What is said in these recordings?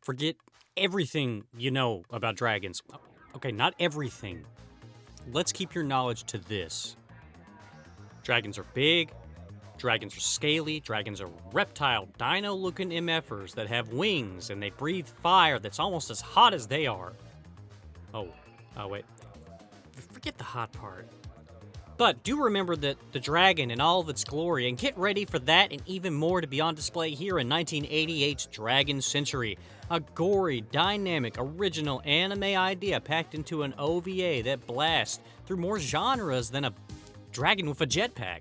Forget everything you know about dragons. Okay, not everything. Let's keep your knowledge to this. Dragons are big, dragons are scaly, dragons are reptile, dino-looking MFers that have wings and they breathe fire that's almost as hot as they are. Oh, wait. Forget the hot part. But do remember that the dragon in all of its glory, and get ready for that and even more to be on display here in 1988's Dragon Century. A gory, dynamic, original anime idea packed into an OVA that blasts through more genres than a dragon with a jetpack.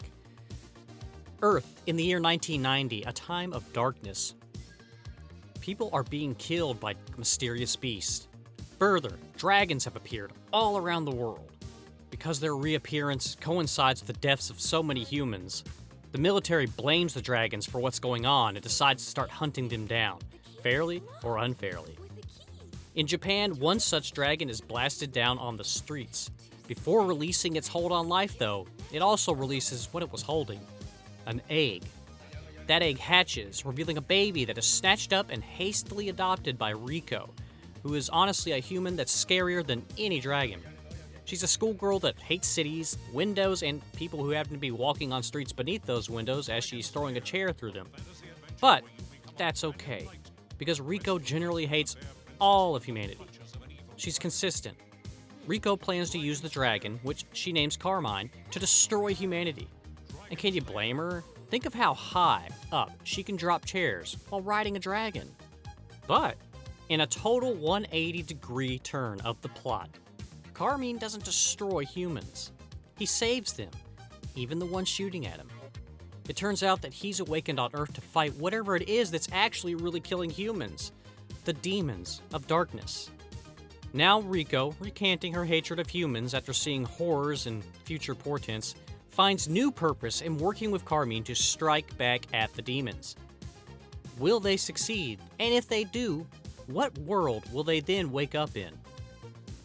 Earth in the year 1990, a time of darkness. People are being killed by mysterious beasts. Further, dragons have appeared all around the world. Because their reappearance coincides with the deaths of so many humans, the military blames the dragons for what's going on and decides to start hunting them down, fairly or unfairly. In Japan, one such dragon is blasted down on the streets. Before releasing its hold on life, though, it also releases what it was holding: an egg. That egg hatches, revealing a baby that is snatched up and hastily adopted by Riko, who is honestly a human that's scarier than any dragon. She's a schoolgirl that hates cities, windows, and people who happen to be walking on streets beneath those windows as she's throwing a chair through them. But that's okay, because Riko generally hates all of humanity. She's consistent. Riko plans to use the dragon, which she names Carmine, to destroy humanity. And can you blame her? Think of how high up she can drop chairs while riding a dragon. But in a total 180-degree turn of the plot, Carmine doesn't destroy humans. He saves them, even the ones shooting at him. It turns out that he's awakened on Earth to fight whatever it is that's actually really killing humans, the demons of darkness. Now Riko, recanting her hatred of humans after seeing horrors and future portents, finds new purpose in working with Carmine to strike back at the demons. Will they succeed? And if they do, what world will they then wake up in?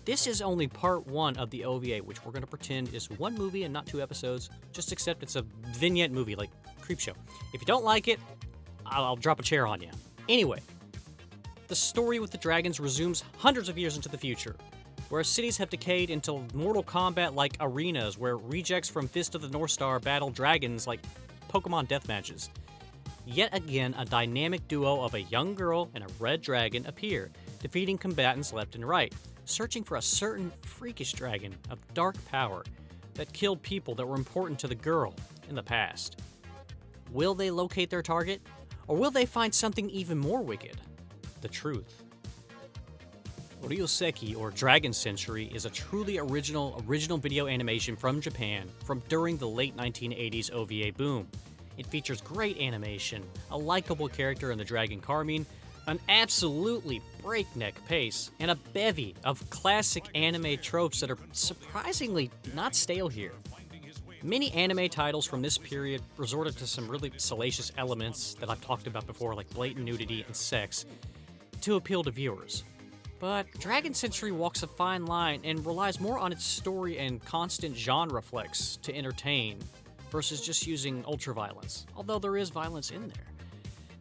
This is only part one of the OVA, which we're going to pretend is one movie and not two episodes. Just accept it's a vignette movie, like Creepshow. If you don't like it, I'll drop a chair on you. Anyway, the story with the dragons resumes hundreds of years into the future, where cities have decayed into Mortal Kombat-like arenas where rejects from Fist of the North Star battle dragons like Pokemon death matches. Yet again, a dynamic duo of a young girl and a red dragon appear, defeating combatants left and right, searching for a certain freakish dragon of dark power that killed people that were important to the girl in the past. Will they locate their target? Or will they find something even more wicked? The truth. Ryoseki, or Dragon Century, is a truly original video animation from Japan from during the late 1980s OVA boom. It features great animation, a likable character in the dragon Carmine, an absolutely breakneck pace, and a bevy of classic anime tropes that are surprisingly not stale here. Many anime titles from this period resorted to some really salacious elements that I've talked about before, like blatant nudity and sex, to appeal to viewers. But Dragon Century walks a fine line and relies more on its story and constant genre flex to entertain, versus just using ultraviolence, although there is violence in there.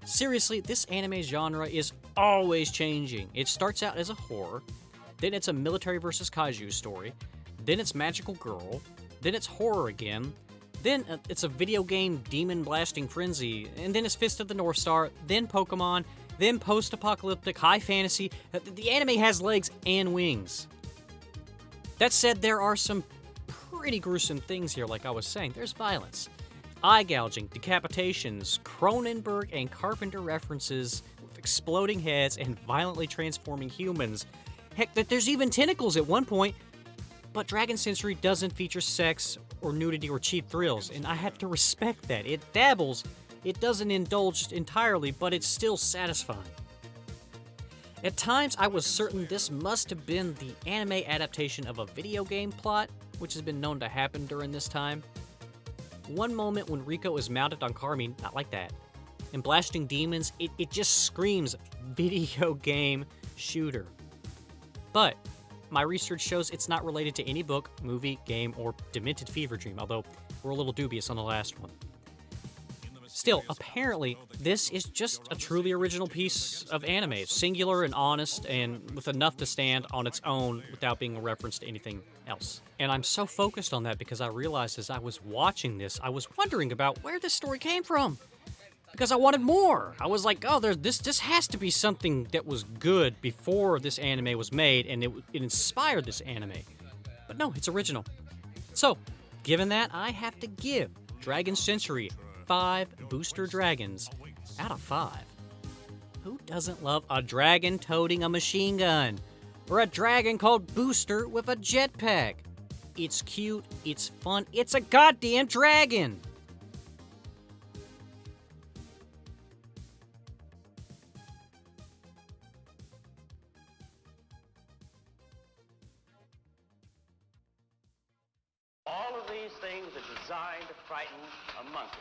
Seriously, this anime genre is always changing. It starts out as a horror, then it's a military versus kaiju story, then it's magical girl, then it's horror again, then it's a video game demon blasting frenzy, and then it's Fist of the North Star, then Pokemon, then post-apocalyptic high fantasy. The anime has legs and wings. That said, there are some pretty gruesome things here, like I was saying. There's violence, eye gouging, decapitations, Cronenberg and Carpenter references with exploding heads and violently transforming humans. Heck, there's even tentacles at one point. But Dragon Century doesn't feature sex or nudity or cheap thrills, and I have to respect that. It dabbles, it doesn't indulge entirely, but it's still satisfying. At times, I was certain this must have been the anime adaptation of a video game plot, which has been known to happen during this time. One moment when Riko is mounted on Carmine, not like that, and blasting demons, it just screams video game shooter. But my research shows it's not related to any book, movie, game, or demented fever dream, although we're a little dubious on the last one. Still, apparently, this is just a truly original piece of anime, singular and honest, and with enough to stand on its own without being a reference to anything else. And I'm so focused on that because I realized as I was watching this, I was wondering about where this story came from. Because I wanted more. I was like, oh, this has to be something that was good before this anime was made, and it inspired this anime. But no, it's original. So, given that, I have to give Dragon Century 5 booster dragons out of 5. Who doesn't love a dragon toting a machine gun? Or a dragon called Booster with a jetpack? It's cute, it's fun, it's a goddamn dragon! All of these things are designed to frighten a monkey.